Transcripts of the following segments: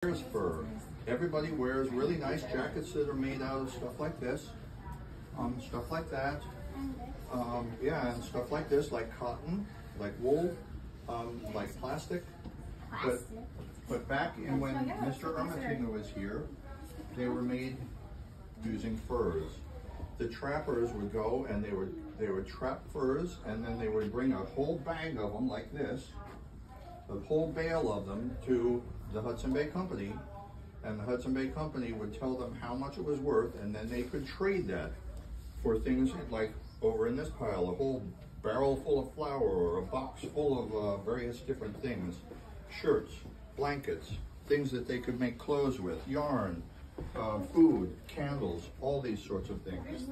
Here's fur. Everybody wears really nice jackets that are made out of stuff like this, stuff like that. Yeah, and stuff like this, like cotton, like wool, like plastic. But back in when Mr. Ermatinger was here, they were made using furs. The trappers would go and they would trap furs, and then they would bring a whole bag of them like this, a whole bale of them to the Hudson Bay Company, and the Hudson Bay Company would tell them how much it was worth, and then they could trade that for things like over in this pile, a whole barrel full of flour or a box full of various different things, shirts, blankets, things that they could make clothes with, yarn, food, candles, all these sorts of things.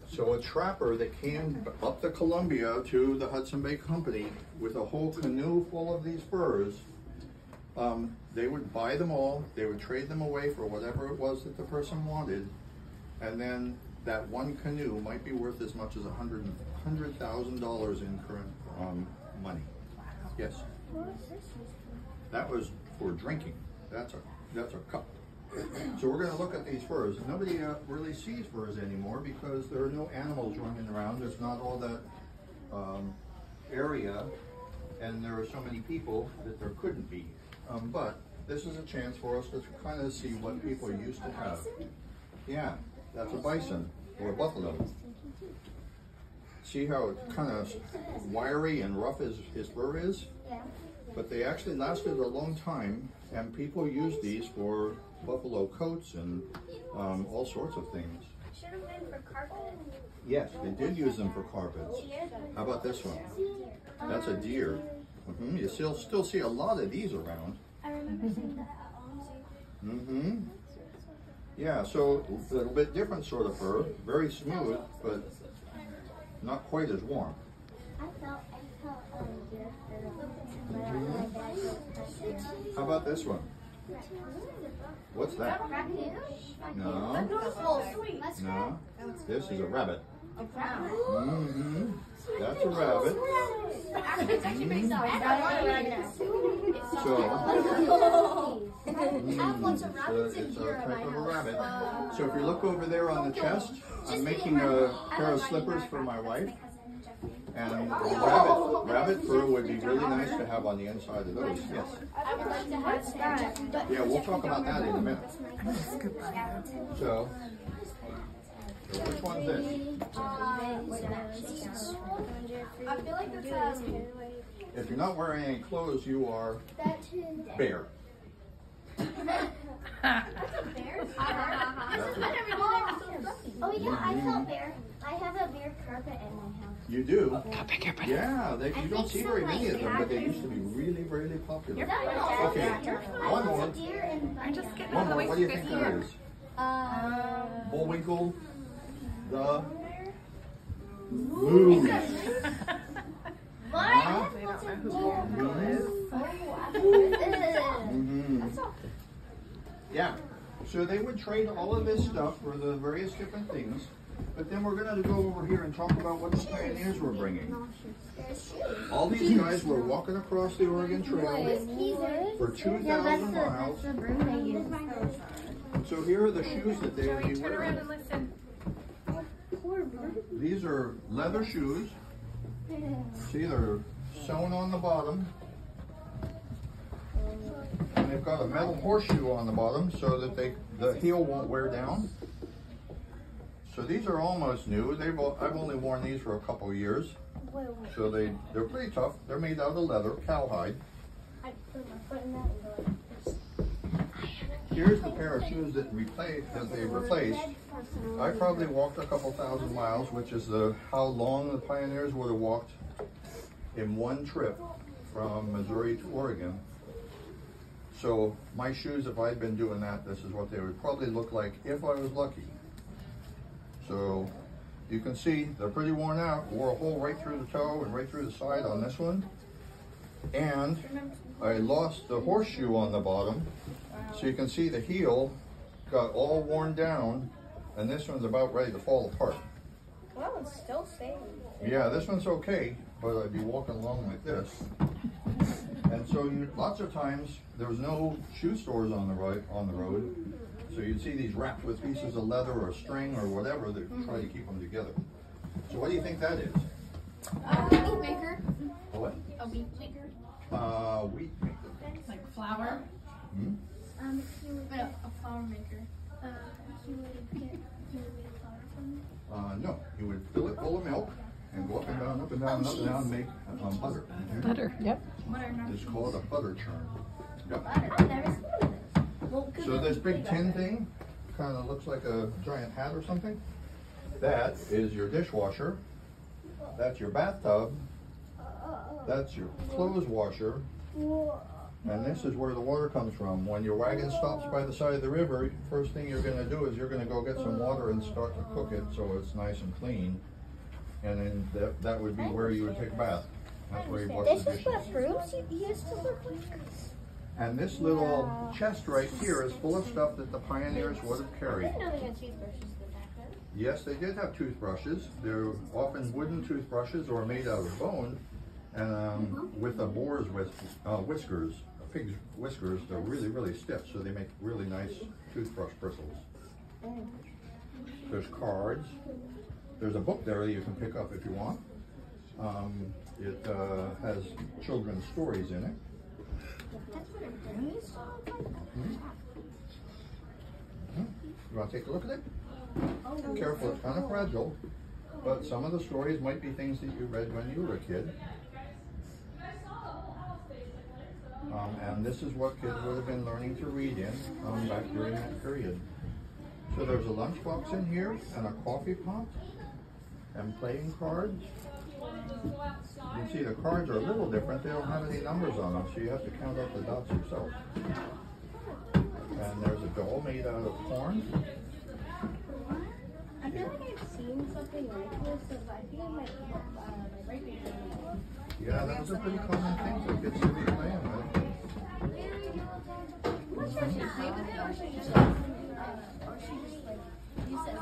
So a trapper that came up the Columbia to the Hudson Bay Company with a whole canoe full of these furs, they would buy them all, they would trade them away for whatever it was that the person wanted, and then that one canoe might be worth as much as $100,000 in current money. Yes. That was for drinking. That's a cup. So we're going to look at these furs. Nobody really sees furs anymore because there are no animals running around. There's not all that area, and there are so many people that there couldn't be. But this is a chance for us to kind of see what people used to have. Yeah, that's a bison or a buffalo. See how kind of wiry and rough his fur is? Yeah. But they actually lasted a long time, and people used these for buffalo coats and all sorts of things. Should have been for carpet. Yes, they did use them for carpets. How about this one? That's a deer. You still see a lot of these around. I remember seeing that at Yeah, so a little bit different sort of fur, very smooth, but not quite as warm. How about this one? What's that? No. No. This is a rabbit. That's a rabbit. It's actually based on It's a type of a rabbit. So if you look over there on the chest, I'm making a pair of slippers for my wife. And rabbit fur would be really nice to have on the inside of those, yes. I would like to have that. Yeah, we'll talk about that in a minute. So which one's this? I feel like this If you're not wearing any clothes, you are bear. Oh yeah, I felt bear. I have a bear carpet in my house. You do? Yeah, you don't see very many of them, but they used to be really, really popular. Okay, one more. One more. What do you think that is? Bullwinkle the Moose. Yeah, so they would trade all of this stuff for the various different things, but then we're going to go over here and talk about what the pioneers were bringing. All these guys were walking across the Oregon Trail for 2,000 miles. So here are the shoes that they would be wearing. These are leather shoes. See, they're sewn on the bottom. And they've got a metal horseshoe on the bottom so that the heel won't wear down. So these are almost new. I've only worn these for a couple of years. So they're pretty tough. They're made out of leather, cowhide. Here's the pair of shoes that they replaced. I probably walked a couple thousand miles, which is how long the pioneers would have walked in one trip from Missouri to Oregon. So my shoes, if I'd been doing that, this is what they would probably look like if I was lucky. So you can see they're pretty worn out. Wore a hole right through the toe and right through the side on this one. And I lost the horseshoe on the bottom. So you can see the heel got all worn down, and this one's about ready to fall apart. Well, that one's still staying. Yeah, this one's okay, but I'd be walking along like this. And so lots of times there was no shoe stores on the road, so you'd see these wrapped with pieces of leather or string or whatever that try to keep them together. So what do you think that is? Wheat maker. A what? A wheat maker. Wheat maker. Like flour. Hmm? A flour maker. He would make flour from it? No, you would fill it full of milk and go up and down, up and down, up and down, and make butter. Butter, yep. It's called a butter churn. Yep. I've never seen this. Well, So this big tin thing kind of looks like a giant hat or something. That is your dishwasher. That's your bathtub. That's your clothes washer. And this is where the water comes from. When your wagon stops by the side of the river, first thing you're going to do is you're going to go get some water and start to cook it so it's nice and clean. And then that would be where you would take a bath. That's where you wash This the is dishes. what brooms used to look like. And this little chest right here is full of stuff that the pioneers would have I carried. didn't know they had toothbrushes back then. Yes, they did have toothbrushes. They're often wooden toothbrushes or made out of bone, and with a boar's whiskers, a pig's whiskers. They're really, really stiff, so they make really nice toothbrush bristles. There's cards. There's a book there that you can pick up if you want. It has children's stories in it. That's what a broonie saw like. You want to take a look at it? Careful, it's kind of fragile, but some of the stories might be things that you read when you were a kid. And this is what kids would have been learning to read in back during that period. So there's a lunchbox in here, and a coffee pot, and playing cards. You can see the cards are a little different. They don't have any numbers on them, so you have to count out the dots yourself. And there's a doll made out of corn. I feel like I've seen something like this, so I think I might have my right hand. Yeah, that was a pretty common thing for kids to be playing with. Does she play with it, or she just like use it?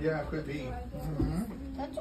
Yeah, it could be. That's